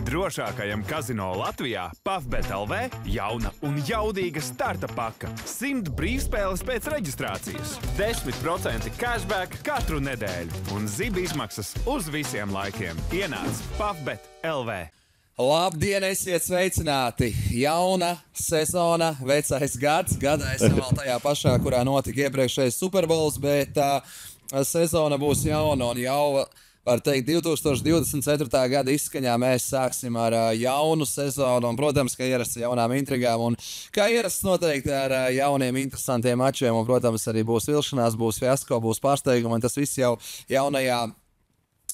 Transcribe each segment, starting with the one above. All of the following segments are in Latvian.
Drošākajam kazino Latvijā PAFBET LV jauna un jaudīga starta paka. 100 brīvspēles pēc reģistrācijas, 10% cashback katru nedēļu un ziba izmaksas uz visiem laikiem. Ienāc PAFBET LV. Labdien, esiet sveicināti! Jauna sezona, vecais gads. Gadā esam vēl tajā pašā, kurā notika iepriekšējais Superbowls, bet sezona būs jauna un jau, var teikt, 2024. gada izskaņā mēs sāksim ar jaunu sezonu un, protams, ka ierasts jaunām intrigām un, kā ierasts noteikti ar jauniem interesantiem mačiem un, protams, arī būs vilšanās, būs fiasko, būs pārsteigumi un tas viss jau jaunajā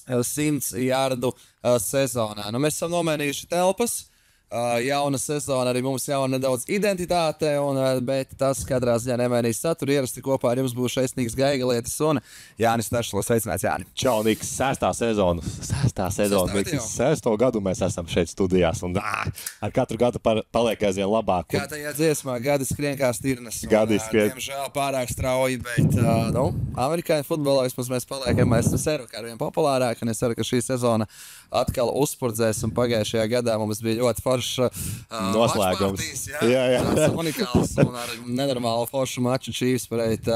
100 jardu sezonā. Nu, mēs esam nomainījuši telpas, jauna sezona, arī mums jauna nedaudz identitāte, bet tas katrā ziņā nemainīs saturu. Ierasti kopā ar jums būs Šaisnīgs Gaigalietis un Jānis Stašlis. Sveicināts, Jāni! Čau, Niks, sestā sezona, sesto gadu mēs esam šeit studijās, un ar katru gadu paliek aizvien labāk. Kā tajā dziesmā, gadi skrien kā stirnas. Gadi skrien. Diemžēl pārāk strauji, bet, amerikāņu futbolā vismaz mēs paliekam, es ceru, ka arvien populārāk, un es ceru, ka šī sezona atkal uzspurdzēs, un pagājušajā gadā mums bija ļoti foršs noslēgums. Jā. Tas unikāls un ar nenormālu foršu maču Chiefs pret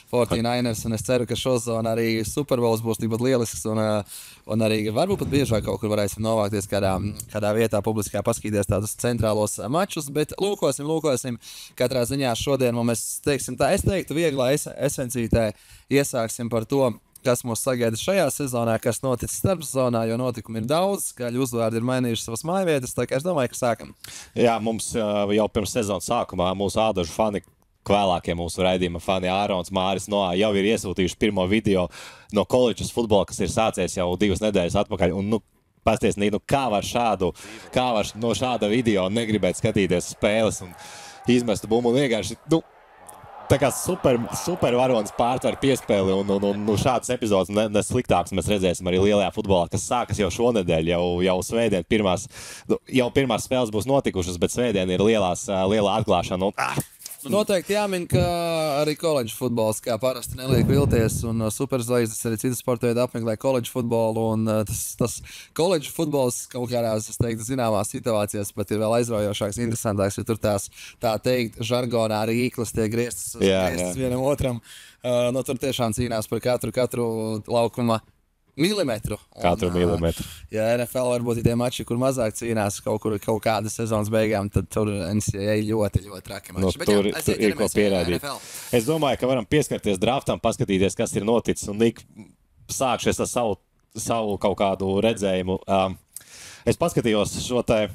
49ers, un es ceru, ka šozona arī Superbowls būs tikpat lielisks, un arī varbūt pat biežāk kaut kur varēsim novākties kādā vietā publiskā paskatīties tādus centrālos mačus, bet lūkosim. Katrā ziņā šodien mēs teiksim tā, es teiktu vieglā esencītē iesāksim par to, kas mūs sagaida šajā sezonā, kas noticis starpsezonā, jo notikumu ir daudz, skaļi uzvārdi ir mainījuši savas mājvietas, tā kā es domāju, ka sākam. Jā, mums jau pirms sezonas sākumā mūsu ādažu fani, vēlākie mūsu raidījuma fani Ārons, Māris, Noā jau ir iesūtījuši pirmo video no koledžas futbola, kas ir sācies jau 2 nedēļas atpakaļ, un pasties, kā var no šāda video negribēt skatīties spēles un izmest bumbu un vienkārši, tā kā super varonis pārtver piespēli un šādas epizodes nesliktāks mēs redzēsim arī lielajā futbolā, kas sākas jau šonedēļ, jau svētdien pirmās spēles būs notikušas, bet svētdien ir lielā atklāšana. Noteikti jāmin, ka arī koledžu futbols, kā parasti, neliek vilties, un superzvaigznes arī citas sporta veidi apmeklē koledžu futbolu, un tas koledžu futbols kaut kādās, es teiktu, zināmās situācijās pat ir vēl aizraujošāks, interesantāks, jo tur tās, tā teikt, žargonā rīklas tiek grieztas vienam otram. Tur tiešām cīnās par katru laukuma milimetru. Katru milimetru. Ja NFL varbūt ir tie mači, kur mazāk cīnās kaut kāda sezonas beigām, tad tur NCAA ļoti traki mači. Tur ir ko pierādīt. Es domāju, ka varam pieskarties draftam, paskatīties, kas ir noticis, un Nik sākšies ar savu kaut kādu redzējumu. Es paskatījos šo te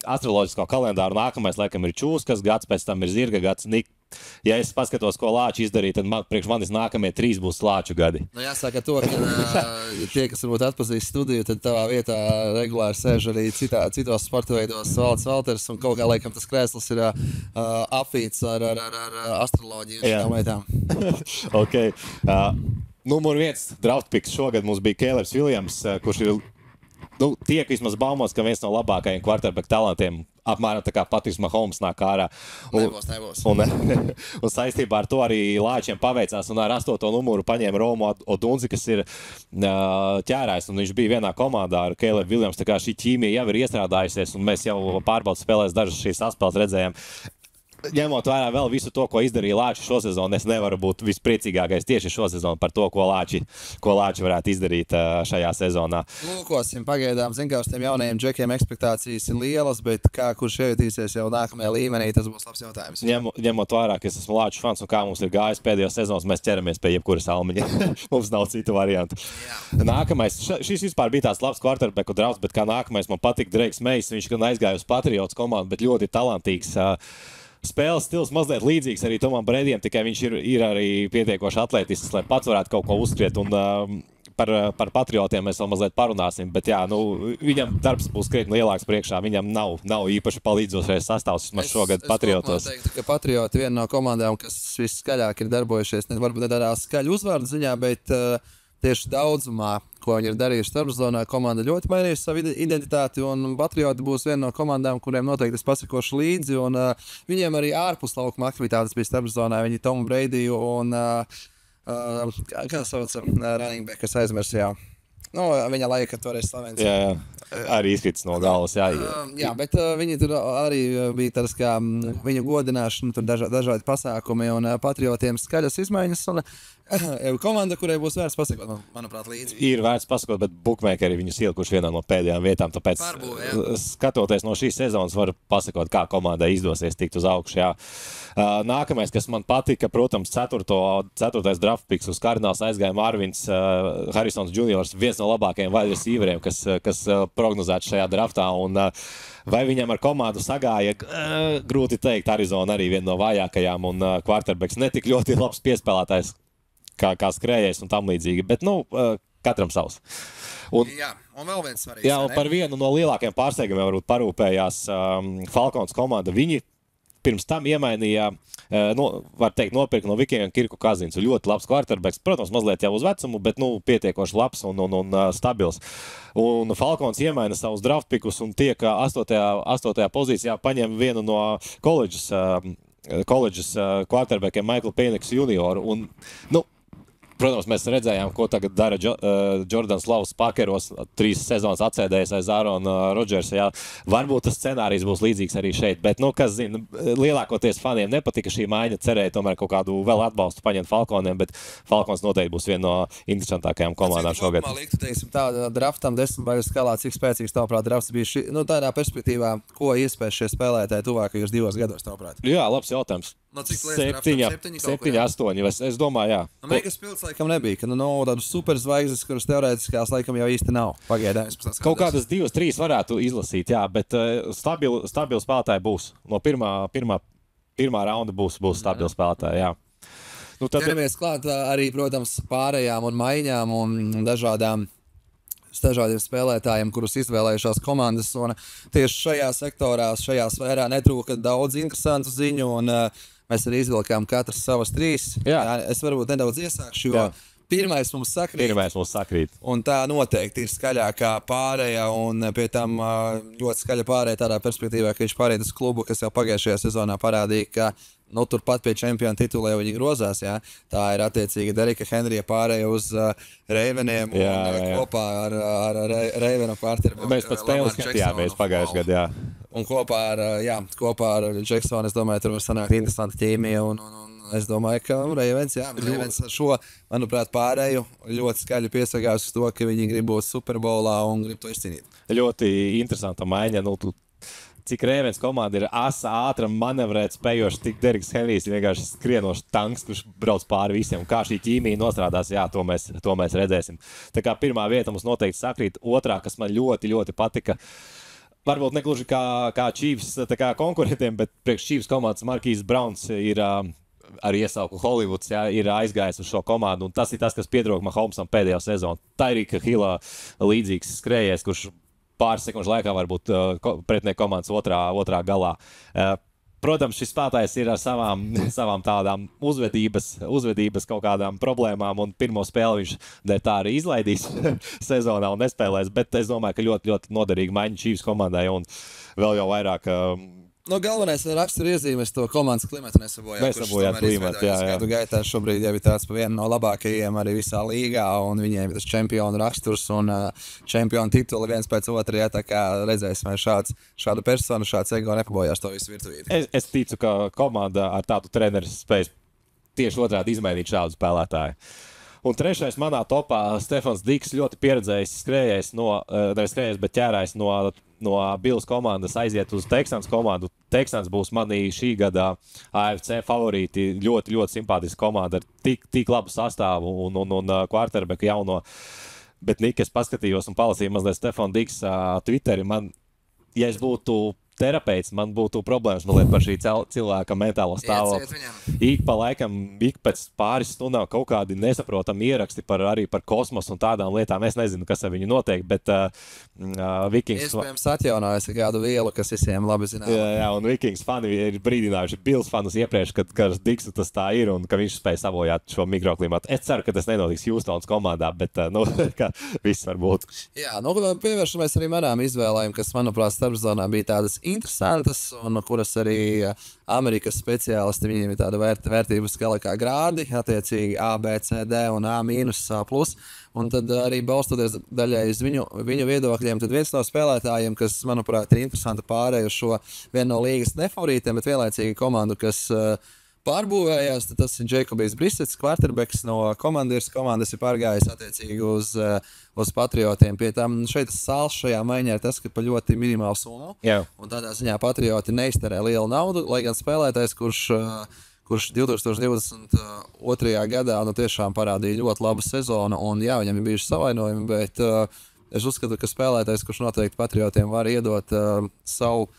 astroloģisko kalendāru, nākamais laikam ir čūskas gads, pēc tam ir zirga gads. Nik, ja es paskatos, ko Lāči izdarīja, tad priekš manis nākamie 3 būs Lāču gadi. Jāsaka to, ka tie, kas varbūt atpazīst studiju, tad tavā vietā regulāri sēž arī citos sporta veidos Valds Valters, un kaut kā laikam tas krēsls ir apvīts ar astroloģiju un šitām lietām. Okay. Numur 1 draft picks šogad mums bija Kēlers Viljams, kurš ir tiek vismaz baumots, ka viens no labākajiem quarterback talantiem, apmēram tā kā Patriks Mahomes nāk ārā. Nebūs. Un saistībā ar to arī Lāčiem paveicās un ar 8. numuru paņēma Romu Odunzi, kas ir ķērājs, un viņš bija vienā komandā ar Kēleru Viljams, tā kā šī ķīmija jau ir iestrādājusies, un mēs jau pārbaudas spēlēs dažas šīs saspēles redzējām. Ņemot vērā vēl visu to, ko izdarīja Lāči šosezonu, es nevaru būt vispriecīgākais tieši šosezonu par to, ko Lāči varētu izdarīt šajā sezonā. Lūkosim, pagaidām, zin kā uz tiem jaunajiem džekiem ekspektācijas ir lielas, bet kā kurš iejutīsies jau nākamajā līmenī, tas būs labs jautājums. Ņemot vērā, ka es esmu Lāču fans un kā mums ir gājis pēdējos sezonas, mēs ķeramies pie jebkuras almiņa. Mums nav citu variantu. Nākamais, šis vispār bija tāds labs quarterbacku drafts, bet kā nākamais man patika Dreiks Mejs, viņš gan aizgāja uz Patriots komandu, bet ļoti talantīgs. Spēles stils mazliet līdzīgs arī Tomam Bredijam, tikai viņš ir arī pietiekoši atletisks, lai pats varētu kaut ko uzskriet. Un par Patriotiem mēs vēl mazliet parunāsim, bet jā, viņam darbs būs krietni lielāks priekšā. Viņam nav īpaši palīdzošais sastāvs vismaz šogad Patriotos. Es teiktu, ka Patrioti viena no komandām, kas viskaļāk ir darbojušies, varbūt nedarā skaļu uzvārdu ziņā, bet tieši daudzumā, ko viņi ir darījuši starpsezonā, komanda ļoti mainījusi savu identitāti, un Patrioti būs viena no komandām, kuriem noteikti es pasakošu līdzi, un viņiem arī ārpus laukuma aktivitātes bija starpsezonā, viņi Tomu Breidiju un, kā sauc, running back, kas aizmirsījā. Nu, viņa laika toreiz slavens. Jā. Arī izkrits no galvas, jā. Jā, bet viņi tur arī bija tāds kā viņu godināšana, tur dažādi pasākumi un patriotiem skaļas izmaiņas. Un komanda, kurai būs vērts pasakot, manuprāt, līdzi. Ir vērts pasakot, bet bookmakeri viņus ielikuši vienā no pēdējām vietām, tāpēc skatoties no šīs sezonas var pasakot, kā komandai izdosies tikt uz augšu, jā. Nākamais, kas man patika, protams, ceturtais draft picks uz Cardinals aizgāja Marvins Harrisons Juniors, viens no labākajiem wide receiveriem, kas prognozēts šajā draftā, un vai viņam ar komandu sagāja, grūti teikt, Arizona arī viena no vājākajām, un quarterbacks netik ļoti labs piespēlētājs, kā skrējējs un tam līdzīgi, bet, katram savs. Un vēl viens svarīgs. Jā, un par vienu no lielākajiem pārsteigumiem varbūt parūpējās Falcons komanda. Viņi pirms tam iemainīja, var teikt, nopirka no Vikingiem Kirku Kazins. Ļoti labs quarterbacks, protams, mazliet jau uz vecumu, bet pietiekoši labs un stabils. Un Falcons iemaina savus draft pickus un tiek 8. pozīcijā paņem vienu no koledžas quarterbackiem Michael Penix junioru. Un, protams, mēs redzējām, ko tagad dara Jordans Lovs Pakeros, 3 sezonas atsēdējis aiz Ārona Rodžersa. Jā. Varbūt tas scenārijs būs līdzīgs arī šeit, bet, kas zina, lielākoties faniem nepatika šī maiņa, cerēja tomēr kaut kādu vēl atbalstu paņemt Falconiem, bet Falcons noteikti būs viena no interesantākajām komandām šogad. Man liktu, teiksim, tāda draftam 10 baļu skalā, cik spēcīgs tavuprāt drafts bija šī, tādā perspektīvā, ko iespējas šie spēlētāji tuvākajos 2 gados tavuprāt? Jā, labs jautājums. 7, 8. Es domāju, jā. Amerikas pilds laikam nebija, ka tādu superzvaigznes, kuras teorētiskās laikam jau īsti nav. Pagaidām. Kaut kādas 2, 3 varētu izlasīt, jā, bet stabili spēlētāji būs. No pirmā raunda būs stabili spēlētāji, jā. Ķeramies klāt arī, protams, pārējām un maiņām un dažādiem spēlētājiem, kurus izvēlējušās komandas. Un tieši šajā sektorā, šajā sfērā netrūka daudz interesantu ziņu, un mēs arī izvilkām katrs savas 3. Jā, es varbūt nedaudz iesākšu, jo pirmais mums sakrīt. Un tā noteikti ir skaļākā pārēja, un pie tam ļoti skaļa pārēja tādā perspektīvā, ka viņš pārēja uz klubu, kas jau pagājušajā sezonā parādīja, ka turpat pie čempiona titula jau viņi grozās. Jā. Tā ir attiecīgi Derika Henrija pārēja uz Raveniem un kopā ar Ravenu quarterbacku. Mēs pat spēles skatījāmies pagājušajā gadā. Un kopā ar Jacksonu, es domāju, tur var sanākt interesanta ķīmija. Un es domāju, ka Ravens ar šo, manuprāt, pārēju ļoti skaļi piesakās uz to, ka viņi grib būt Superbowlā un grib to izcīnīt. Ļoti interesanta maiņa. Cik Ravens komanda ir ātra, manevrēt spējoša, tik Deriks Henrijs vienkārši skrienošs tanks, kurš brauc pāri visiem. Kā šī ķīmija nostrādās, jā, to mēs redzēsim. Tā kā pirmā vieta mums noteikti sakrīt, otrā, kas man ļoti, ļoti patika, varbūt negluži kā Chiefs konkurentiem, bet priekš Chiefs komandas Marquise Browns ir arī iesauku Hollywoods, jā, ir aizgājis uz šo komandu, un tas ir tas, kas pietrūka Mahomesam pēdējā sezonā. Tyrika Hillā līdzīgs skrējies, kurš pāris sekundžu laikā varbūt pretinieku komandas otrā galā. Protams, šis spēlētājs ir ar savām tādām uzvedības kaut kādām problēmām, un pirmo spēli viņš tā arī izlaidīs sezonā un nespēlēs, bet es domāju, ka ļoti, ļoti noderīgi maiņa Chiefs komandai, un vēl jau vairāk galvenais rakstura iezīmes to komandas klimatu nesabojāt klimatu, jā. Gadu gaitā šobrīd jau ir tāds pa vienu no labākajiem arī visā līgā, un viņiem ir tas čempionu raksturs un čempionu tituli viens pēc otra, jā, tā kā redzēsim, vai šādu personu, šāds ego nepabojās to visu virtuvīti. Es ticu, ka komanda ar tādu treneru spējas tieši otrādi izmainīt šādu spēlētāju. Un trešais manā topā Stefans Diks, ļoti pieredzējis skrējējs nevis skrējējs, bet ķērājs no Bills komandas aiziet uz Texans komandu. Texans būs manī šī gada AFC favorīti. Ļoti, ļoti simpātiska komanda ar tik labu sastāvu un quarterbacku jauno. Bet, Nika, es paskatījos un palasīju mazliet Stefan Diks Twitteri. Ja es būtu terapeits, man būtu problēmas par šī cilvēka mentālo stāvokli. Ik pa laikam, ik pēc pāris stundām kaut kādi nesaprotami ieraksti arī par kosmosu un tādām lietām. Es nezinu, kas ar viņu notiek, bet Vikings... Iespējams atjaunojas kādu vielu, kas visiem labi zinām. Jā, un Vikings fani ir brīdinājuši Bills fanus iepriekš, kad Diksu tas tā ir un ka viņš spēja savojāt šo mikroklimatu. Es ceru, ka tas nenotiks Houstons komandā, bet ka viss var būt. Jā, pievēršamies arī manām izvēlēm, kas, manuprāt, starpzonā bija tādas interesantas, un kuras arī Amerikas speciālisti, viņiem ir tāda vērtības skala kā grādi, attiecīgi A, B, C, D un A-, A+. Un tad arī balstoties daļai uz viņu viedokļiem, tad viens no spēlētājiem, kas, manuprāt, ir interesanta pārēj uz šo vienu no līgas nefavorītiem, bet vienlaicīgi komandu, kas pārbūvējās, tad tas ir Jacobijs Brissets, quarterbacks no komandas. Komandas ir pārgājis attiecīgi uz Patriotiem. Pie tam šeit sāls šajā maiņā ir tas, ka pa ļoti minimālu summu. Un tādā ziņā Patrioti neizterē lielu naudu, lai gan spēlētājs, kurš 2022. Gadā tiešām parādīja ļoti labu sezonu. Un jā, viņam ir bijuši savainojumi, bet es uzskatu, ka spēlētājs, kurš noteikti Patriotiem var iedot savu,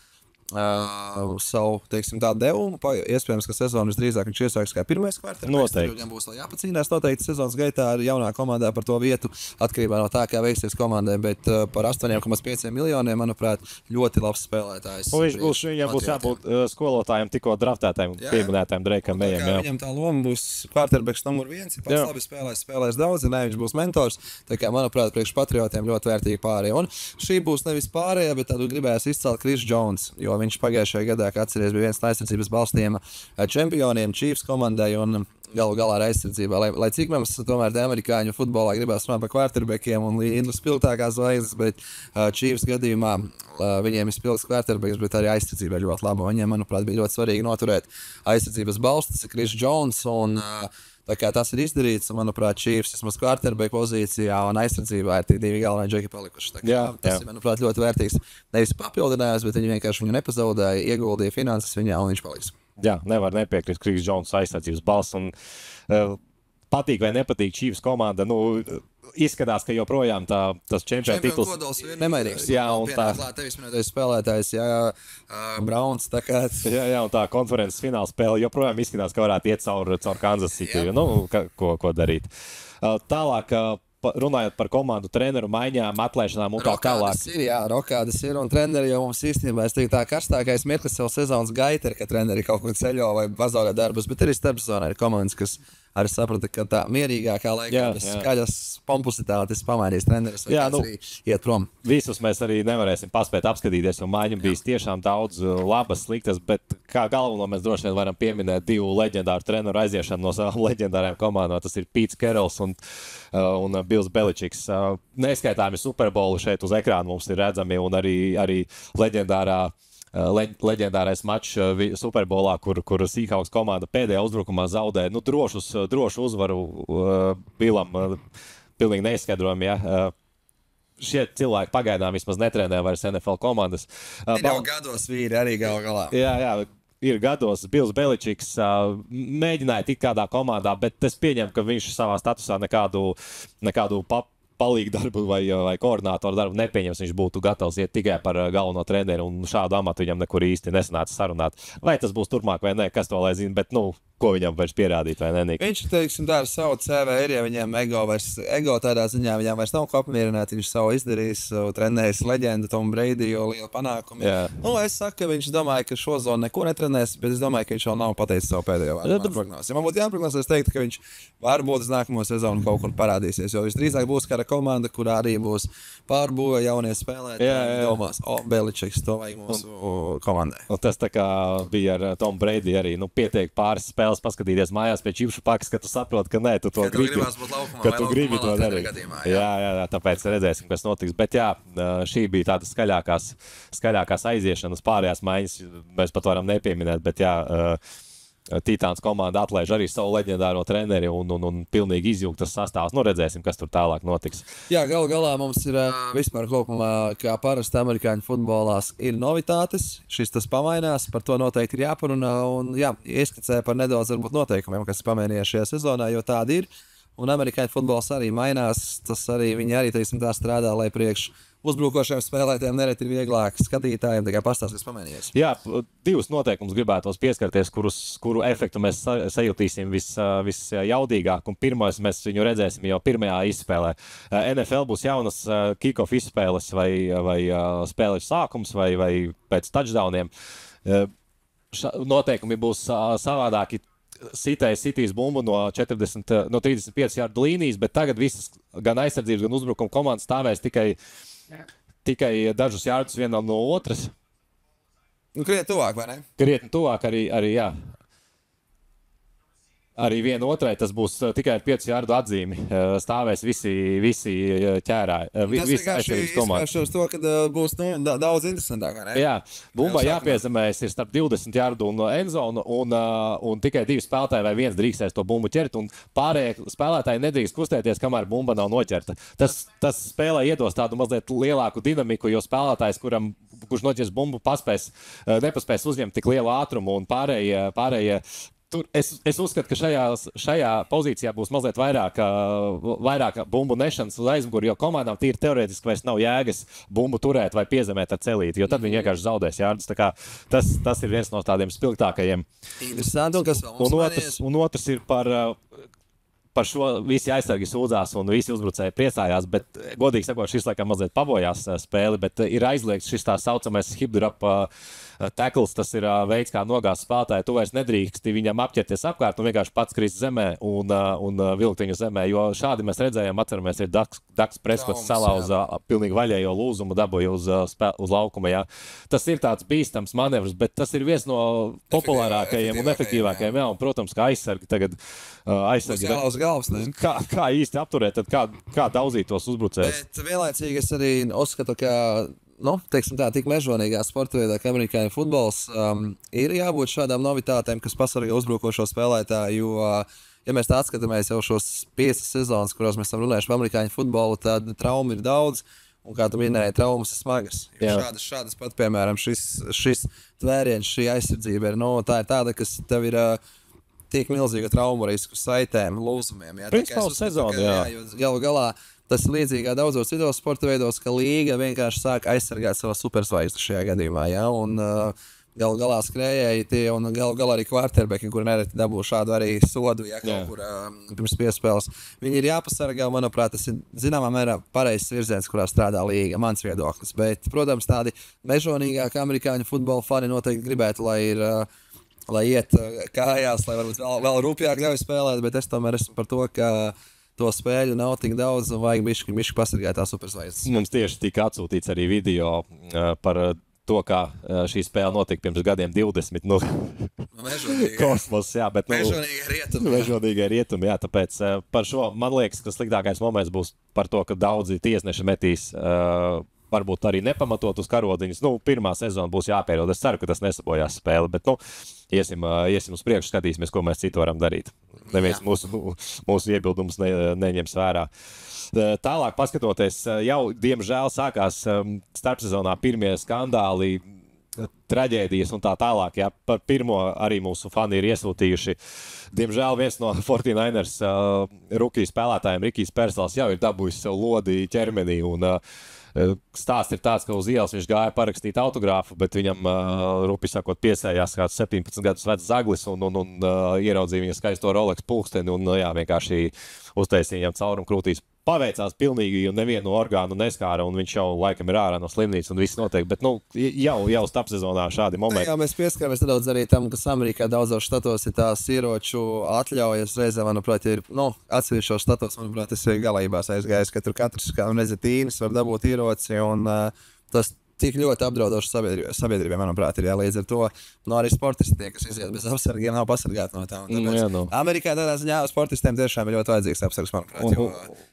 teiksim, tādu devumu. Iespējams, ka sezonu visdrīzāk viņš iesāks kā pirmais kvartāls. Noteikti. Viņam būs vēl jāpacīnās noteikti sezonas gaitā ar jaunā komandā par to vietu, atkarībā no tā, kā veiksies komandai, bet par 8,5 miljoniem, manuprāt, ļoti labs spēlētājs. Viņam būs jābūt skolotājiem tikko draftētājiem, pieminētājiem Drekam Mejam. Viņam tā loma būs quarterbacks numur 1, ir pats labi spēlēs daudz, viņš būs mentors, tā kā, manuprāt, priekš Patriotiem ļoti vērtīgi pārējie. Un šī būs nevis pārējie, bet tādu gribējās izcelt Chris Jones, jo viņš pagājušajā gadā, kā atceries, bija viens no aizsardzības balstiem čempioniem Chiefs komandai un galu galā ar aizsardzībā. Lai cik mums tomēr amerikāņu futbolā gribās runāt par quarterbackiem un līdzi spilgtākās zvaigznes, bet Chiefs gadījumā viņiem ir spilgts quarterbacks, bet arī aizsardzība ļoti laba. Viņiem, manuprāt, bija ļoti svarīgi noturēt aizsardzības balstus, Chris Jones, un tā kā tas ir izdarīts, manuprāt, Chiefs vismaz quarterback pozīcijā un aizsardzībā ir tie divi galvenie džeki palikuši. Tas ir, manuprāt, ļoti vērtīgs. Nevis papildinājums, bet viņi vienkārši viņu nepazaudēja, ieguldīja finanses viņā un viņš paliks. Jā, nevar nepiekrist Chris Jones aizsardzības balss. Patīk vai nepatīk Chiefs komanda, izskatās, ka joprojām tas čempionu tituls kodols ir nemainīgs. Jā, un tā tevis minētais spēlētājs, Browns, tā kā. Jā, un tā konferences fināla spēle joprojām izskatās, ka varētu iet caur Kansas City, ko darīt. Tālāk, runājot par komandu treneru maiņām, atlaišanām un tā tālāk. Rokādas ir, un treneri jau mums īstenībā, es teiktu, tā karstākais mirklis jau sezonas gaita ir, ka treneri kaut kur ceļo vai pazaudē darbus, bet arī starpsezonā ir komandas, kas arī saprata, ka tā mierīgākā laikā bez skaļas pompusitātes pamainīs treneris vai arī iet prom. Visus mēs arī nevarēsim paspēt apskatīties, jo maiņu bijis tiešām daudz labas, sliktas, bet kā galveno mēs droši vien varam pieminēt divu leģendāru treneru aiziešanu no savām leģendāriem komandām. Tas ir Pīts Kerls un Bills Beličiks. Neskaitāmi Superbowli šeit uz ekrāna mums ir redzami un arī leģendārais mačs Superbolā, kur Seahawks komanda pēdējā uzbrukumā zaudēja drošu uzvaru Billam, pilnīgi neizskaidrojami. Šie cilvēki pagaidām vismaz netrenē vairs NFL komandas. Ir jau gados vīri arī galu galā. Jā, ir gados. Bills Beličiks mēģināja tikt kādā komandā, bet es pieņemu, ka viņš savā statusā nekādu palīgu darbu vai koordinātoru darbu nepieņems. Viņš būtu gatavs iet tikai par galveno treneri, un šādu amatu viņam nekur īsti nesanāca sarunāt. Vai tas būs turpmāk vai nē, kas to lai zina, bet ko viņam vairs pierādīt vai ne? Viņš, teiksim, tā ar savu CV ir, ja viņam ego tādā ziņā, viņam vairs nav ko apmierināt, viņš savu izdarījis, trenējis leģendu Tom Brady, jo liela panākumi. Es saku, ka viņš domāja, ka šo zonu neko netrenēs, bet es domāju, ka viņš vēl nav pateicis savu pēdējo vārdu prognozi. Ja man būtu jāprognozē, es teiktu, ka viņš varbūt uz nākamo sezonu kaut kur parādīsies, jo visdrīzāk būs kāda komanda, kurā arī būs pārbūve jaunie spēlētāji. Domās, Beličiks, to vajag mūsu komandai. Tas tā kā bija ar Tom Brady arī, pietiek pāris spēles paskatīties mājās pie čipšu pakas, ka tu saproti, ka nē, tu to gribi. Ka tu gribi to darīt. Jā, tāpēc redzēsim, kas notiks. Bet šī bija tāda skaļākās aiziešanas, pārējās maiņas, mēs pat varam nepieminēt, bet Titāns komanda atlaiž arī savu leģendāro treneri un pilnīgi izjūgtas sastāvs. Redzēsim, kas tur tālāk notiks. Jā, galu galā mums ir vispār kopumā, kā parasti amerikāņu futbolās, ir novitātes. Šis tas pamainās, par to noteikti ir jāparunā un ieskicē par nedaudz varbūt noteikumiem, kas pamainījās šajā sezonā, jo tādi ir. Un amerikāņu futbols arī mainās, viņi arī, teiksim, tā strādā, lai priekš uzbrukošiem spēlētājiem nereti ir vieglāk skatītājiem, tā kā pastāst, kas pamainījies. Jā, divus noteikumus gribētos pieskarties, kuru efektu mēs sajutīsim visjaudīgāk. Un pirmais mēs viņu redzēsim jau pirmajā izspēlē. NFL būs jaunas kick-off izspēles vai spēles sākums vai pēc touchdowniem. Noteikumi būs savādāki. Sitīs bumbu no 35 jardu līnijas, bet tagad visas gan aizsardzības, gan uzbrukuma komandas stāvēs tikai dažus jardus vienam no otras. Krietni tuvāk, vai ne? Krietni tuvāk arī jā. Arī viena otrai tas būs tikai ar 5 jardu atzīmi. Stāvēs visi ķērāji. Tas vienkārši izpēršos to, ka būs daudz interesantāk, vai ne? Jā, bumbai jāpiezemējas ir starp 20 jardu un endzonu, un tikai 2 spēlētāji vai viens drīkstēs to bumbu ķert, un pārējie spēlētāji nedrīkst kustēties, kamēr bumba nav noķerta. Tas spēlē iedos tādu mazliet lielāku dinamiku, jo spēlētājs, kurš noķers bumbu, nepaspēs uzņemt tik lielu ātrumu, un pārējie tur es uzskatu, ka šajā pozīcijā būs mazliet vairāk bumbu nešanas uz aizmuguri, jo komandām tīri teorētiski vairs nav jēgas bumbu turēt vai piezemēt ar celīti, jo tad viņi vienkārši zaudēs jārdas. Tā kā tas ir viens no tādiem spilgtākajiem. Interesanti, un kas vēl mums un otrs ir par šo visi aizsargi sūdzās un visi uzbrucēji priecājās, bet, godīgi sakot, šis laikam mazliet pabojās spēli, bet ir aizliegts šis tā saucamais hip-drop tackles, tas ir veids, kā nogāzt spēlētāju. Tu vairs nedrīksti viņam apķerties apkārt un vienkārši pats krist zemē un vilkt viņu zemē, jo šādi mēs redzējām, atceramies, ir Daks Preskots salauza pilnīgi vaļējo lūzumu, dabūja uz laukuma. Jā. Tas ir tāds bīstams manevrs, bet tas ir viens no populārākajiem un efektīvākajiem. Jā, un, protams, kā aizsargi tagad kā īsti apturēt, tad kā daudzīt tos uzbrucējus. Bet vienlaicīgi es arī uzskatu, ka teiksim tā, tik mežonīgā sporta veidā, kā amerikāņu futbols, ir jābūt šādām novitātēm, kas pasargā uzbrukošo spēlētāju, jo, ja mēs tā atskatāmies jau šos 5 sezonas, kurās mēs esam runājuši par amerikāņu futbolu, tad traumu ir daudz, un kā tu minēji, traumas ir smagas. Šādas pat, piemēram, šis tvēriens, šī aizsardzība ir, tā ir tāda, kas tev ir tiek milzīga traumu risku saitēm, lūzumiem. Principā uz sezonu, jā. Jo galu galā tas ir līdzīgi kā daudzos citos sporta veidos, ka līga vienkārši sāk aizsargāt savu superzvaigzdi šajā gadījumā, jā, un galu galā skrējēji tie, un galu galā arī quarterbacki, kur nereti dabū šādu arī sodu, ja kaut kur pirms piespēles. Viņi ir jāpasargā, manuprāt, tas ir zināmā mērā pareizs virziens, kurā strādā līga, mans viedoklis, bet, protams, tādi mežonīgāki amerikāņu futbola fani noteikti gribētu, lai iet kājās, lai varbūt vēl rūpjāk ļauj spēlēt, bet es tomēr esmu par to, ka to spēļu nav tik daudz un vajag bišķi pasargāt tās superzvaigznes. Mums tieši tika atsūtīts arī video par to, kā šī spēle notika pirms gadiem 20. Kosmos, jā, bet mežonīgai rietumi, jā, tāpēc par šo, man liekas, ka sliktākais moments būs par to, ka daudzi tiesneši metīs varbūt arī nepamatot uz karodiņas. Pirmā sezona būs jāpierod. Es ceru, ka tas nesabojās spēli, bet, iesim uz priekšu, skatīsimies, ko mēs citu varam darīt. Neviens mūsu iebildumus neņems vērā. Tālāk paskatoties, jau, diemžēl, sākās starpsezonā pirmie skandāli, traģēdijas un tā tālāk. Jā. Par pirmo arī mūsu fani ir iesūtījuši. Diemžēl viens no 49ers rukiju spēlētājiem, Rikijs Persals, jau ir dabūjis sev lodi ķermenī un stāsts ir tāds, ka uz ielas viņš gāja parakstīt autogrāfu, bet viņam, rupi sakot, piesējās kāds 17 gadus vecs zaglis un ieraudzīja viņa skaisto Rolex pulksteni un jā, vienkārši uztaisīja viņam caurumu krūtīs. Paveicās pilnīgi, jo nevienu orgānu neskāra, un viņš jau laikam ir ārā no slimnīcas, un viss notiek. Bet, jau starpsezonā šādi momenti. Jā, mēs pieskaramies nedaudz arī tam, kas Amerikā daudzos štatos ir tās ieroču atļaujas. Reizē, manuprāt, ir, atsevišķos štatos, manuprāt, tas ir galībās aizgājis, ka tur katrs, kā nezetīnis, var dabūt ieroci, un tas tik ļoti apdraudoši sabiedrībai, manuprāt, ir. Jā, līdz ar to arī sportisti, tie, kas iziet bez apsargiem, nav pasargāti no tā. Amerikā tādā ziņā sportistiem tiešām ir ļoti vajadzīgs apsargs, manuprāt, jo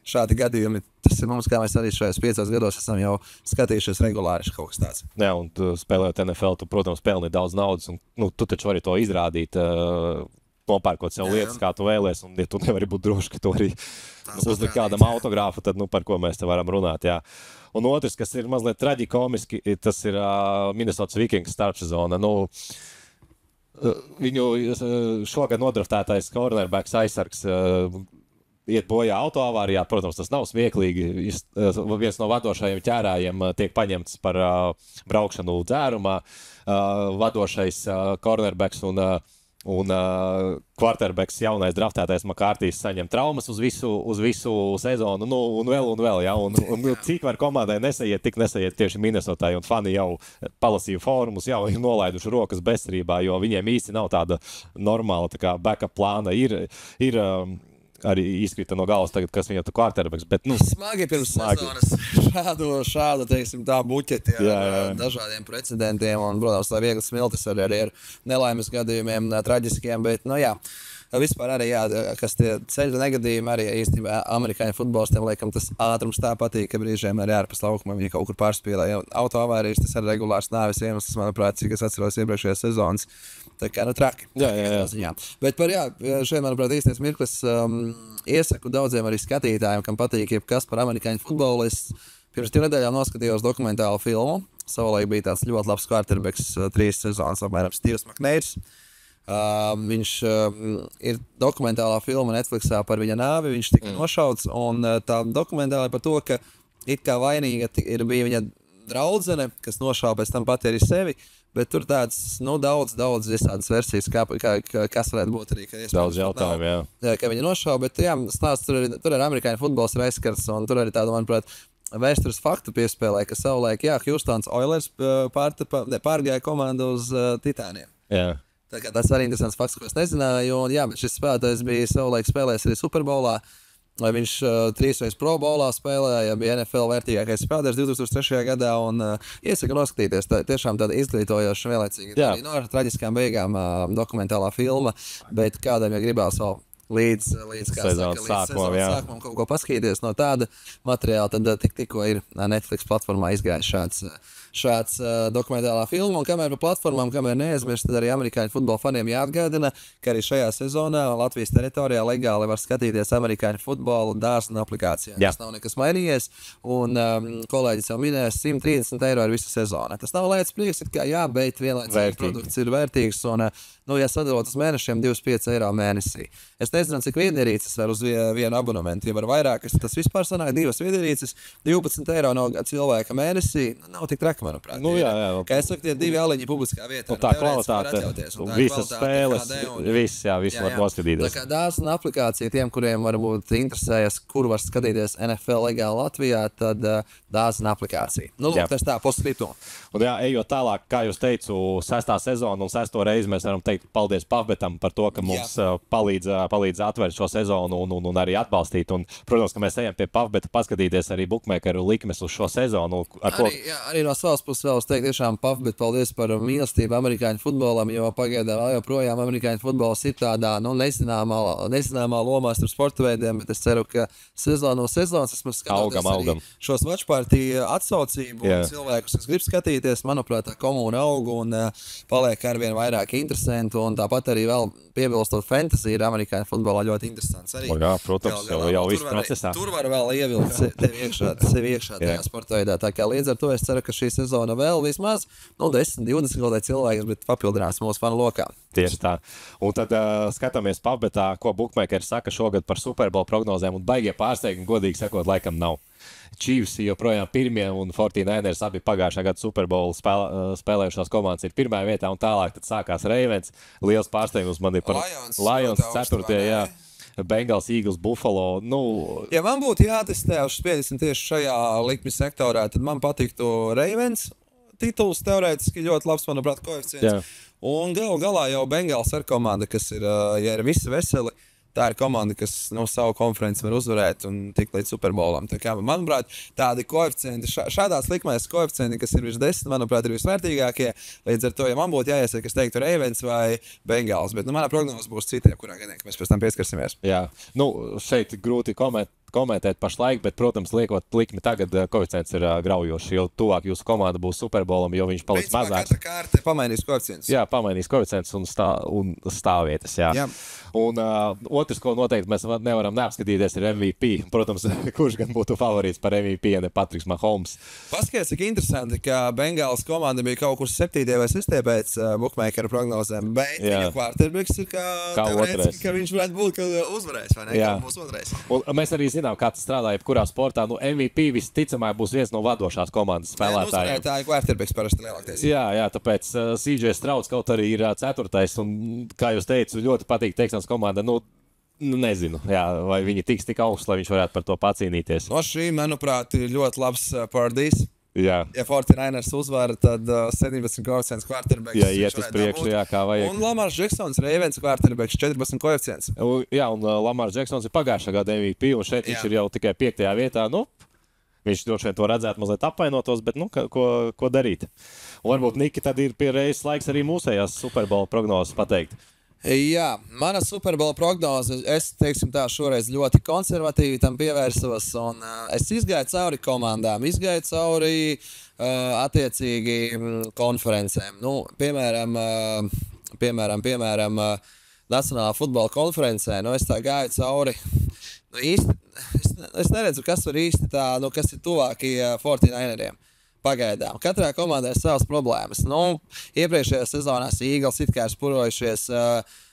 šādi gadījumi, tas ir mums, kā mēs arī šajos 5 gados esam jau skatījušies regulāri kaut kas tāds. Jā, un spēlējot NFL, tu, protams, pelni daudz naudas, un tu taču vari to izrādīt, nopērkot sev lietas, kā tu vēlies, un ja tu nevari būt droši, ka tu arī uzlikt kādam autogrāfu, tad, par ko mēs te varam runāt, jā. Un otrs, kas ir mazliet traģikomiski, tas ir Minnesotas Vikings starpsezona. Viņu šogad nodraftētais cornerbacks aizsargs iet bojā autoavārijā. Protams, tas nav smieklīgi. Viens no vadošajiem ķērājiem tiek paņemts par braukšanu dzērumā. Vadošais cornerbacks un quarterbacks jaunais draftētais McCarthy's saņem traumas uz visu sezonu, un vēl, jā, un cik var komandai nesaiet tieši Minnesotai, un fani jau palasīja fórumus, jau ir nolaiduši rokas bezcerībā, jo viņiem īsti nav tāda normāla tā kā backup plāna. Ir arī izkrita no galvas tagad, kas viņam tu quarterbacks, bet, Smagi pirms sezonas šādu, teiksim, tā buķeti ar dažādiem precedentiem, un, protams, tā viegli smiltis arī ar nelaimes gadījumiem, traģiskiem, bet, vispār arī, kas tie ceļu negadījumi, arī īstenībā amerikāņu futbolistiem, laikam, tas ātrums tā patīk, ka brīžiem arī ārpus laukuma viņi kaut kur pārspīlē. Autoavārijas, tas ir regulārs nāves iemesls, manuprāt, cik es atceros iepriekšējās sezonas. Tā kā, traki. Jā. Bet šeit, manuprāt, īstais mirklis iesaku daudziem arī skatītājiem, kam patīk jebkas par amerikāņu futbolistu. Pirms 2 nedēļām noskatījos dokumentālu filmu. Savulaik bija tāds ļoti labs quarterbacks 3 sezonas, apmēram Steves McNairs. Viņš ir dokumentālā filma Netflixā par viņa nāvi, viņš tika nošauts, un tā dokumentāla par to, ka it kā vainīga bija viņa draudzene, kas nošauja pēc tam pati arī sevi, bet tur tāds, daudz visādas versijas, kas varētu būt arī. Daudz jautājumu, jā. Ka viņa nošauja, bet stāsts tur ir amerikāņu futbols ir aizskars, un tur arī tāda, manuprāt, vēstures faktu piespēlē, ka savulaik, Houstons Oilers pārgāja komandu uz Titāniem. Jā. Tā kā tas arī interesants fakts, ko es nezināju, un bet šis spēlētājs bija savulaik spēlējis arī Superbolā, vai viņš 3 reizes Pro Bowlā spēlēja, bija NFL vērtīgākais spēlētājs 2003. gadā, un iesaku noskatīties, tiešām tāda izglītojoša vienlaicīgi. Arī ar traģiskām beigām dokumentālā filma, bet kādam gribās vēl līdz sezonas sākumam kaut ko paskatīties no tāda materiāla, tad tikko ir Netflix platformā izgājis šāds dokumentālā filma, un kamēr pa platformām, kamēr neaizmirst, tad arī amerikāņu futbola faniem jāatgādina, ka arī šajā sezonā Latvijas teritorijā legāli var skatīties amerikāņu futbolu dārzna aplikācijā. Tas nav nekas mainījies, un kolēģis jau minēja, 130 eiro ir visa sezona. Tas nav lēts prieks, bet vienlaicīgi produkts ir vērtīgs, un ja sadalot uz mēnešiem 25 eiro mēnesī. Es nezinu, cik viedierīces var uz vienu abonementu. Ja var vairākas, tas vispār sanāk 2 viedierīces, 12 eiro no cilvēka mēnesī. Nav tik traki, manuprāt. Jā. Kā es saku, tie 2 aliņi publiskā vietā. Un tā kvalitāte, visas spēles, viss var noskatīties. Tā kā dārzna aplikācija tiem, kuriem varbūt interesējas, kur var skatīties NFL legāli Latvijā, tad dārzna aplikācija. Tas tā, postskriptum. Un ejot tālāk, kā jūs teicu, 6. sezonu un 6. reizi mēs varam teikt paldies Pavbetam par to, ka mums palīdz atvērt šo sezonu un arī atbalstīt. Un, protams, ka mēs ejam pie Pavbeta paskatīties arī bookmakeru likmes uz šo sezonu. Arī no savas puses vēlos teikt tiešām Pavbet paldies par mīlestību amerikāņu futbolam, jo pagaidām vēl joprojām amerikāņu futbols ir tādā nezināmā lomā starp sporta veidiem, bet es ceru, ka sezonu no sezonas esmu skatoties augam. Šos watchpartiju atsaucību un cilvēkus, kas grib skatīties, manuprāt, tā komūna aug un paliek arvien vairāk interesanti. Un tāpat arī vēl piebilstot fantasy ir amerikāņu futbolā ļoti interesants. Arī, protams, jau viss procesā. Tur var vēl ievilkt sevi iekšā tajā sporta veidā. Tā kā līdz ar to es ceru, ka šī sezona vēl vismaz 10, 20 galvē cilvēkus, bet papildinās mūsu fanu lokā. Tieši tā. Un tad skatāmies Pavbetā, ko bookmakeri saka šogad par Super Bowl prognozēm, un baigie pārsteigumi, godīgi sakot, laikam nav. Chiefs joprojām pirmie un 49ers abi pagājušā gada Super Bowl spēlējušās komandas ir pirmajā vietā, un tālāk tad sākās Ravens. Liels pārsteigums man ir par Lions 4. Bengals, Eagles, Buffalo. Ja man būtu jātestē uz spiediesim tieši šajā likmi sektorā, tad man patiktu Ravens. Tituls teorētiski ļoti labs, manuprāt, koeficients. Un galā jau Bengals ar komanda, kas ir, ja ir visi veseli, tā ir komanda, kas savu konferenci var uzvarēt un tikt līdz Superbolam. Tā kā, manuprāt, tādi koeficienti, šādās likmēs koeficienti, kas ir virs 10, manuprāt, ir visvērtīgākie. Līdz ar to, ja man būtu jāiesaka, es teiktu Ravens vai Bengals, bet manā prognozes būs citiem, kurā gadā, ka mēs pēc tam pieskarsimies. Jā, šeit grūti komentēt pašlaik, bet, protams, liekot likmi tagad, koeficients ir graujošs, jo tuvāk jūsu komanda būs Superbolam, jo viņš paliks mazāks. Katra kārta pamainīs koeficients. Jā, pamainīs koeficients un stāvvietas, jā. Un otrs, ko noteikti mēs nevaram neapskatīties, ir MVP. Protams, kurš gan būtu favorīts par MVP, ja ne Patriks Mahomes. Paskaties, cik interesanti, ka Bengals komanda bija kaut kur 7. vai 6. pēc bookmakeru prognozēm, bet viņa quarterbacks ir kā otrais, ka viņš varētu būt, ka uzvarēs, vai ne? Kā būs otrais. Un mēs arī zinām, kā tas strādā jebkurā sportā. MVP visticamāk būs viens no vadošās komandas spēlētājiem. Tā ir quarterbacks parasti lielākais. Jā, tāpēc CJ Strauds kaut arī ir 4. un, kā jūs teicu, ļoti patīk Texans komanda. Nezinu, vai viņi tiks tik augsts, lai viņš varētu par to pacīnīties. No šī, manuprāt, ir ļoti labs pārdīs. Jā. Ja 49ers uzvar, tad 17 koeficients quarterbacks. Jā, iet uz priekšu, jā, kā vajag. Un Lamars Džeksons, Ravens quarterbacks, 14 koeficients. Jā, un Lamars Džeksons ir pagājušā gada MVP, un šeit viņš ir jau tikai 5. vietā. Nu, viņš droši vien to redzētu mazliet apvainotos, bet nu, ko darīt? Un varbūt, Niki, tad ir pie reizes laiks arī mūsējās Superbola prognozes pateikt. Jā, mana Superbola prognoze, es teiksim tā, šoreiz ļoti konservatīvi tam pievērsos, un es izgāju cauri komandām, izgāju cauri attiecīgi konferencēm. Nu, piemēram, Nacionālā futbola konferencē, nu, es tā gāju cauri. Nu, īsti, es neredzu, kas var īsti tā, nu, kas ir tuvākie 49eriem. Pagaidām. Katrā komandā ir savas problēmas. Nu, iepriekšējās sezonās Eagles it kā ir spurojušies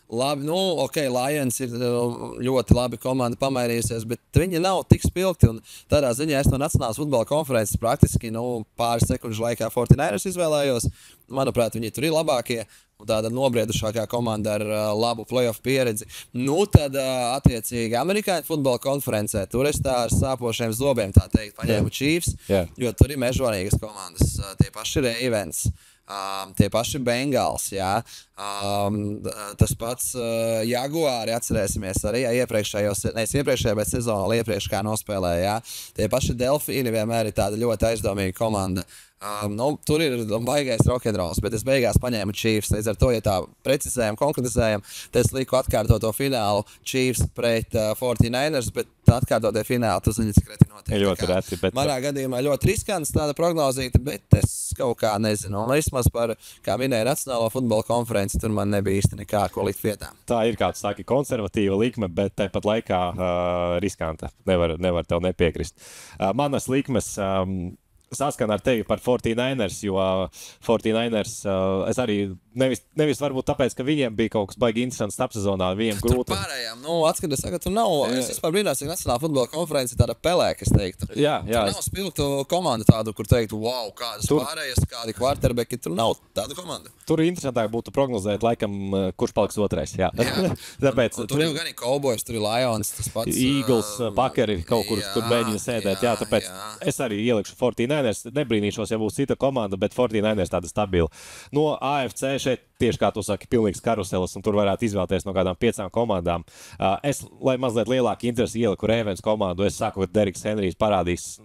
labi. Nu, ok, Lions ir ļoti labi komanda pamainījusies, bet viņi nav tik spilgti. Un tādā ziņā es no Nacionālās futbola konferences praktiski pāris sekundžu laikā 49ers izvēlējos. Manuprāt, viņi tur ir labākie. Tāda nobriedušākā komanda ar labu playoff pieredzi. Nu, tad, attiecīgi, amerikāņu futbola konferencē tur es tā ar sāpošiem zobiem, tā teikt, paņēmu Chiefs, jo tur ir mežonīgas komandas. Tie paši Ravens, tie paši Bengals, jā. Tas pats Jaguāri, atcerēsimies arī, iepriekšējā, bet sezonu iepriekš kā nospēlēja, jā. Tie paši Delfīni vienmēr ir tāda ļoti aizdomīga komanda. Nu, tur ir baigais rokenrols, bet es beigās paņēmu Chiefs. Līdz ar to, ja tā precizējam, konkretizējam, tad es liku atkārtot to finālu Chiefs pret 49ers, bet atkārtotie fināli, tu zini, cik reti notiek. Ļoti reti, bet... Manā gadījumā ļoti riskants tāda prognozīta, bet es kaut kā nezinu. Un vismaz par, kā minēja Nacionālo futbola konferenci, tur man nebija īsti nekā, ko likt vietā. Tā ir, kā tu saki, konservatīva likme, bet tāpat laikā riskanta. Nevar tev nepiekrist. Manas likmes... saskana ar tevi par 49ers, jo 49ers es arī nevis varbūt tāpēc, ka viņiem bija kaut kas baigi interesants starpsezonā, viņiem grūti. Tur pārējām, atskaties, ka tur nav, es vispār brīnās, ka Nacionālā futbola konference ir tāda pelēka, es teiktu. Jā. Tur nav spilgtu komandu tādu, kur teiktu, wow, kādas pārējas, kādi quarterbacki, tur nav tādu komandu. Tur interesantāk būtu prognozēt, laikam, kurš paliks otrais, jā. Tāpēc, tur jau gan ir Cowboys, tur ir Lions, tas pats. Eagles, Packeri kaut kur tur mēģina sēdēt, jā, tāpēc es arī ielikšu 49ers, nebrīnīšos, ja būs cita komanda, bet 49ers tāda stabila. No AFC šeit tieši kā tu saki, pilnīgs karuselis, un tur varētu izvēlēties no kādām 5 komandām. Es, lai mazliet lielāku interesi ieliku Ravens komandu, es saku, ka Deriks Henrijs parādīs,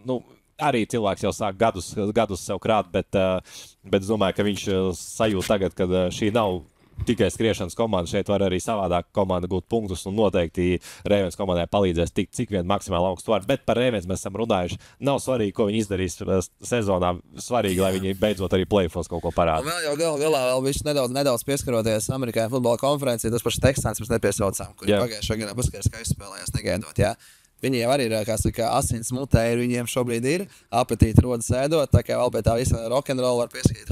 arī cilvēks jau sāk gadus sev krāt, bet es domāju, ka viņš sajūt tagad, kad šī nav tikai skriešanas komanda, šeit var arī savādāk komanda gūt punktus, un noteikti Ravens komandai palīdzēs tikt cik vien maksimāli augstu var, bet par Ravens mēs esam runājuši. Nav svarīgi, ko viņi izdarīs sezonā, svarīgi, lai viņi beidzot arī playoffs kaut ko parāda. Un vēl jau galā vēl nedaudz pieskaroties Amerikāņu futbola konferencē, tas pašs Texans mēs nepiesaucām, kur pagājušajā gadā paskatījās, kā izspēlējās negaidot, jā. Viņi jau arī ir, kā saka, asins mutē, viņiem šobrīd ir apetīti rodas ēdot, tā kā vēl pie tā visa rock'n'roll var pieskatīt.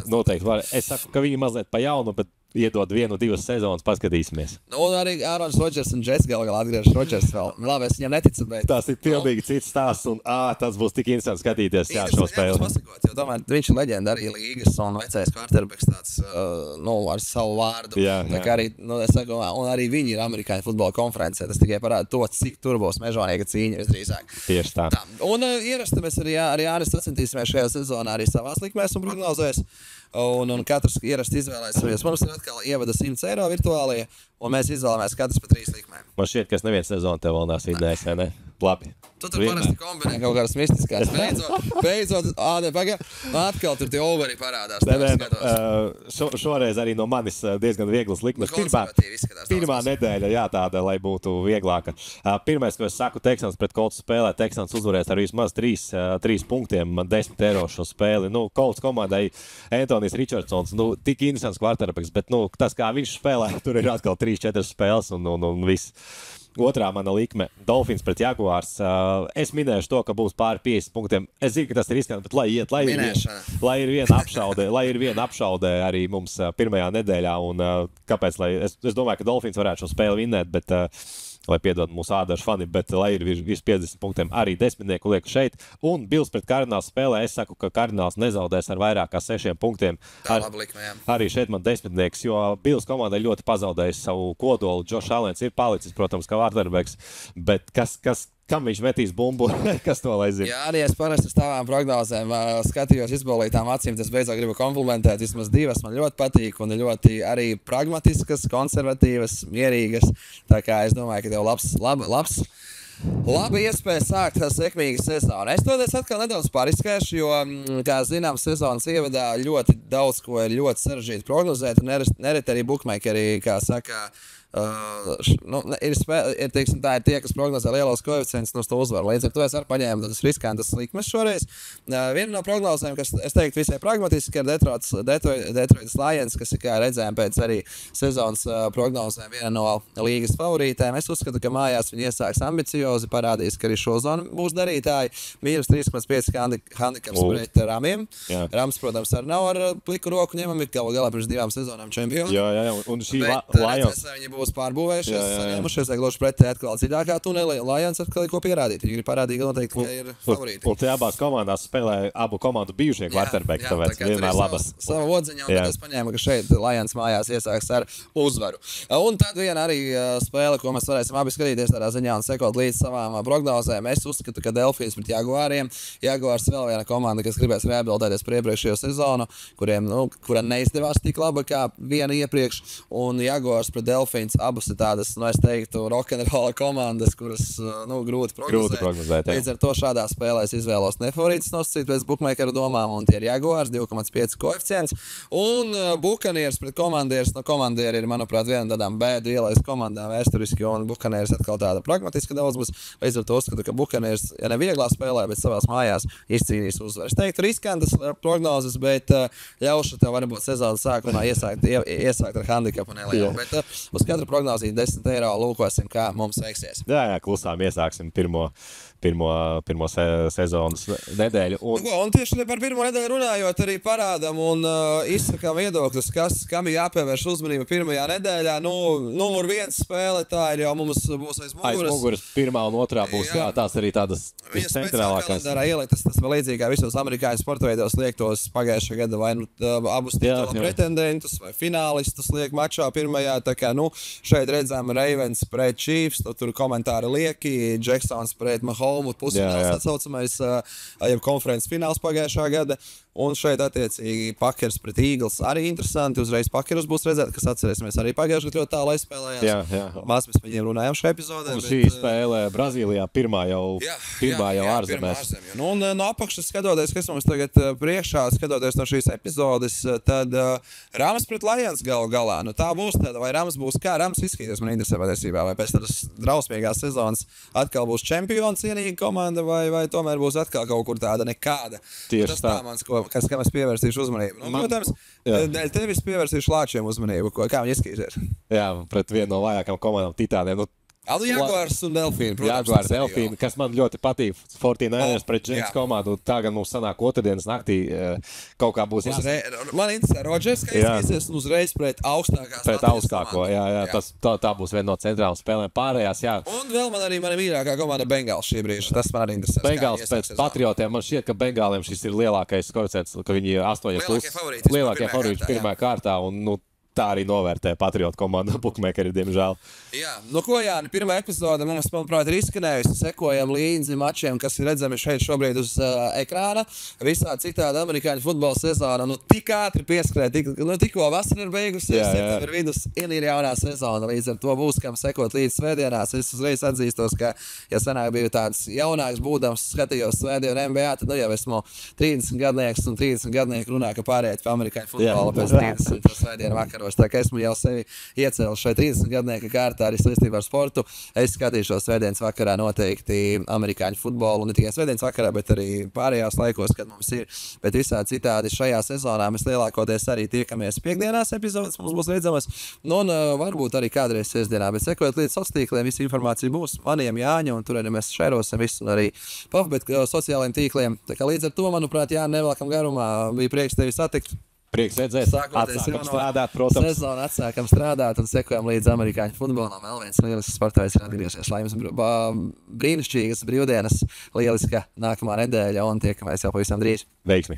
Noteikti var. Es saku, ka viņi mazliet pa jaunu, bet iedod 1-2 sezonas, paskatīsimies. Un arī Ārons Rodžers un Jets galā atgriežas Rodžers vēl. Labi, es viņam neticu, bet... Tas ir pilnīgi cits stāsts, un tas būs tik interesanti skatīties šo spēli. Pasakot, jo tomēr viņš ir leģenda arī līgas, un vecais quarterbacks tāds, ar savu vārdu. Jā. Tā kā arī, es saku, un arī viņi ir Amerikāņu futbola konferencē. Tas tikai parāda to, cik tur būs mežonīga cīņa visdrīzāk. Tieši tā. Un ierasti mēs arī Jānis sacentīsimies šajā sezonā arī savās likmēs un prognozēs. Un katrs ierasti izvēlēsimies. Mums ir atkal ievada 100 eiro virtuālie, un mēs izvēlamies katrs pa 3 likmēm. Man šķiet, ka es nevienu sezonu tev vēl nāc idejās, vai ne? Labi. Tu tur parasti kombinē kaut kādas mistiskās. Beidzot, atkal tur tie overi parādās. Šoreiz arī no manis diezgan vieglas likmes. Pirmā nedēļa, jā, tāda, lai būtu vieglāka. Pirmais, ko es saku, Texans pret Colts spēlē, Texans uzvarēs ar vismaz 3 punktiem, man 10 eiro šo spēli. Colts komandai Antonijs Richardsons, tik interesants quarterbacks, bet tas, kā viņš spēlē, tur ir atkal 3-4 spēles un viss. Otrā mana likme - Dolphins pret Jaguars. Es minēšu to, ka būs pāri 50 punktiem. Es zinu, ka tas ir riskanti, bet lai ir viena apšaudē arī mums pirmajā nedēļā. Un, kāpēc? Es domāju, ka Dolphins varētu šo spēli vinnēt, bet, lai piedod mūsu ādašu fani, bet lai ir virs 50 punktiem arī 10 lieku šeit. Un Bills pret Kardināls spēlē, es saku, ka Kardināls nezaudēs ar vairāk kā 6 punktiem. Arī šeit man 10, jo Bills komandai ļoti pazaudējis savu kodolu. Josh Allens ir palicis, protams, kā quarterbacks, bet kas kam viņš metīs bumbu, kas to lai zina. Jā, arī es parasti uz tavām prognozēm skatījos izbolītām acīm, tas beidzot gribu komplimentēt, vismaz divas man ļoti patīk un ļoti arī pragmatiskas, konservatīvas, mierīgas, tā kā es domāju, ka tev Labi iespēja sākt sekmīgu sezonu. Es to atkal nedaudz pāriskēšu, jo, kā zinām, sezonas ievadā ļoti daudz ko ir ļoti sarežģīti prognozēt, un nereti arī bookmakeri, kā saka, ir tie, kas prognozē lielos koeficientus uz to uzvaru. Līdz ar to es arī paņēmu tādas riskantas likmes šoreiz. Viena no prognozēm, kas, es teiktu, visai pragmatiski, ir Detroitas Lions, kas ir, kā redzējām, pēc arī sezonas prognozēm viena no līgas favorītēm. Es uzskatu, ka mājās viņi iesāks ambiciozi, parādīs, ka arī šo zonu būs darītāji. -3,5 handikaps pret Ramiem. Jā. Rams, protams, arī nav ar pliku roku ņemami, galā pirms 2 sezonām čempioni. Jā, un šī Lions. Būs pārbūvējušies, saņēmušies, gluži pretēji atkal dziļākā tunelī. Lions atkal ir ko pierādīt. Viņi grib parādīt, noteikti, ka ir favorīti. Un te abās komandās spēlē abu komandu bijušie quarterbacki, tāpēc vienmēr labas. Savu odziņu, un es paņēmu, ka šeit Lions mājās iesāks ar uzvaru. Un tad viena arī spēle, ko mēs varēsim abi skatīties tādā ziņā un sekot līdz savām prognozēm. Es uzskatu, ka Delfijas pret Jaguāriem. Jaguārs vēl viena komanda, kas gribēs rehabilitēties par iepriekšējo sezonu, kura neizdevās tik laba kā viena iepriekš, un Jaguārs pret Delfiju. Abas ir tādas, es teiktu, rokenrola komandas, kuras, grūti prognozēt. Līdz ar to šādā spēlē es izvēlos nefavorītus nosacīt pēc bookmakeru domām, un tie ir Jaguārs, 2,5 koeficients, un Buccaneers pret Commanders. Commanders ir, manuprāt, viena no tādām bēdu ielais komandām vēsturiski, un Buccaneers atkal tāda pragmatiska daudz būs. Līdz ar to uzskatu, ka Buccaneers, ja ne vieglā spēlē, bet savās mājās izcīnīs uzvaru. Es teiktu, riskantas prognozes, bet ļaušu tev varbūt sezonas sākumā iesākt ar handikapu nelielu. Bet uz katru prognozīt 10 eiro, lūkosim, kā mums veiksies. Jā, klusām iesāksim pirmo sezonas nedēļu. Un tieši par pirmo nedēļu runājot, arī parādam un izsakām viedokļus, kam ir jāpievērš uzmanība pirmajā nedēļā. Numur 1 spēle, tā ir jau mums būs aiz muguras. Aiz muguras pirmā un otrā būs, jā, tās arī tādas centrālākās. Tas vēl līdzīgi kā visos amerikāņu sporta veidos liektos pagājušā gada vai abus titula pretendentus vai finālistus liek mačā pirmajā. Tā kā, šeit redzam Ravens pret Chiefs, tur komentāri lieki, Jacksons pret Mahomes, pusfināls atsaucamais, jeb konferences fināls pagājušā gada. Un šeit, attiecīgi, Packers pret Eagles arī interesanti. Uzreiz Packers būs redzēt, kas atcerēsimies arī pagājušajā gadā ļoti tālu aizspēlējās. Jā. Mēs par viņiem runājām šajā epizodē. Un šī spēle Brazīlijā pirmā jau ārzemēs. Un no apakšas skatoties, kas mums tagad priekšā, skatoties no šīs epizodes, tad Rams pret Lions galā. Tā būs tāda, vai Rams būs kā Rams izskatīsies, man interesē patiesībā, vai pēc tādas drausmīgās sezonas atkal būs čempions cienīga komanda, vai tomēr būs atkal kaut kur tāda nekāda. Tieši tā. Kam es pievērsīšu uzmanību. Protams, dēļ tevis pievērsīšu Lāčiem uzmanību, kā viņi izskatīsies. Jā, pret vienu no vājākām komandām Titāniem. Jaguārs un Delfīna. Jaguārs, Delfīna, kas man ļoti patīk. 49ers pret Giants komandu. Tagad mums sanāk otrdienas naktī kaut kā būs Man interesē Rodžers, ka izskatīsies uzreiz pret augstākās. Pret augstāko, jā. Tā būs viena no centrālām spēlēm pārējās, jā. Un vēl man arī mana mīļākā komanda Bengāls šī brīža. Tas man arī interesē. Bengāls pēc Patriotiem. Man šķiet, ka Bengāliem šis ir lielākais koeficients, ka viņi 8 lielākie favorīti pirmā kārtā. Un, tā arī novērtē Patriotu komandu bookmakeri, diemžēl. Jā, ko Jāni, pirmā epizode mums, manuprāt, ir izskanējusi. Sekojam līdzi mačiem, kas ir redzami šeit šobrīd uz ekrāna. Visā citādi amerikāņu futbola sezona, tik ātri pieskrēja, tikko vasara ir beigusies, septembra vidus ir jaunā sezona. Līdz ar to būs, kam sekot līdz svētdienās. Es uzreiz atzīstos, ka, ja senāk biju tāds jaunāks būdams, skatījos svētdienu NBA, tad jau esmu 30 gadnieks un 30 gadnieki runā, ka pārējāt pie amerikāņu futbola pēc 30 svētdienu vakaros. Tā kā esmu jau sevi iecēlis šeit 30 gadnieka kārtā arī saistībā ar sportu. Es skatīšos svētdienas vakarā noteikti amerikāņu futbolu, ne tikai svētdienas vakarā, bet arī pārējās laikos, kad mums ir. Bet visādi citādi šajā sezonā mēs lielākoties arī tiekamies piekdienās epizodes, mums būs redzamas, un varbūt arī kādreiz sestdienā, bet sekojot līdz sociāliem tīkliem, visa informācija būs maniem Jāņa, un tur arī mēs šērosim visu, un arī Pafbet sociālajiem tīkliem. Tā kā līdz ar to, manuprāt, Jāni, nevelkam garumā, bija prieks tevi satikt. Prieks redzēt, atsākam strādāt, protams. Sezonu atsākam strādāt un sekojam līdz amerikāņu futbolam. Vēl viens lielisks sportaveids ir atgriezies. Lai jums brīnišķīgas brīvdienas, lieliska nākamā nedēļa un tiekamies jau pavisam drīz. Veiksmi!